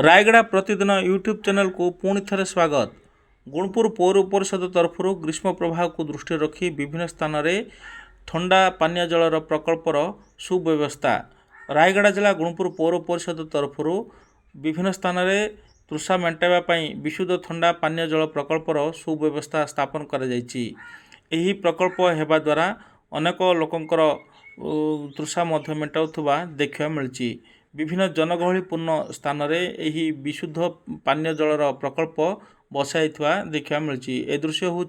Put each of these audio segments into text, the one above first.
रायगड़ा प्रतिदिन YouTube channel को पुणी थे स्वागत। गुणपुर पौर परिषद तरफ ग्रीष्म प्रवाह को दृष्टि रखी विभिन्न स्थान में ठंडा पानीय जलर प्रकल्पर सुव्यवस्था। रायगड़ा जिला गुणपुर पौर परिषद तरफ विभिन्न स्थान में तृषा मेटाइवाई विशुद्ध ठंडा पानीय जल प्रकल्पर सुव्यवस्था स्थापन कर प्रकल्प हेबा द्वारा अनेक लोकंकर तृषा मेटाउथुबा देखा मिली। विभिन्न जनगहलीपूर्ण स्थान में यही विशुद्ध पानीय जलर प्रकल्प बसाई देखा मिली। ए दृश्य हूँ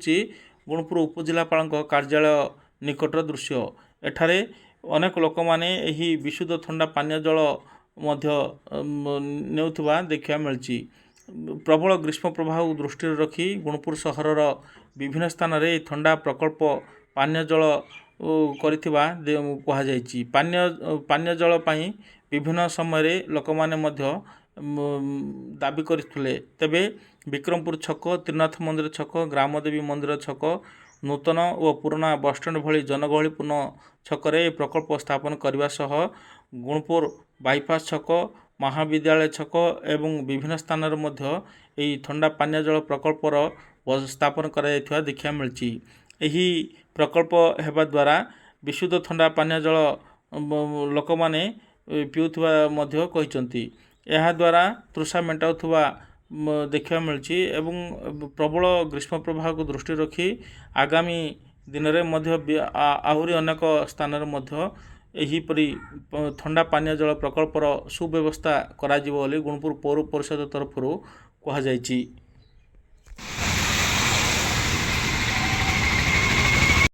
गुणपुर उपजिलापाल कार्यालय निकटर दृश्य। एठारे अनेक लोक मैंने यही विशुद्ध ठंडा पानीय जल नेउथुबा देखा मिली। प्रबल ग्रीष्म प्रवाह दृष्टि रखी गुणपुर सहर विभिन्न स्थान में ठंडा प्रकल्प पानीय जल कहुई। पानीय जल पाई विभिन्न समय लोक मैंने दाबी करते। तेबे विक्रमपुर छक, त्रिनाथ मंदिर छक, ग्रामदेवी मंदिर छक, नूतन और पुराना बसस्टाण्ड भली जनगहलीपूर्ण छकरे प्रकल्प स्थापन करने सह गुणपुर बाईपास छक, महाविद्यालय छक एवं विभिन्न स्थान में ठंडा पानीय जल प्रकल्पर स्थापन कर देखा मिली। यही प्रकल्प हेबा द्वारा विशुद्ध ठंडा पानीय जल लोक मैंने पीउथुबा यह द्वारा तृषा मेटाउथुबा देखा मिली। एवं प्रबल ग्रीष्म प्रवाह को दृष्टि रखी आगामी दिन में आहरी अनेक स्थान एहीपरी ठंडा पानीय जल प्रकल्पर सुव्यवस्था करा गुणपुर पौर परिषद तरफ कहुई।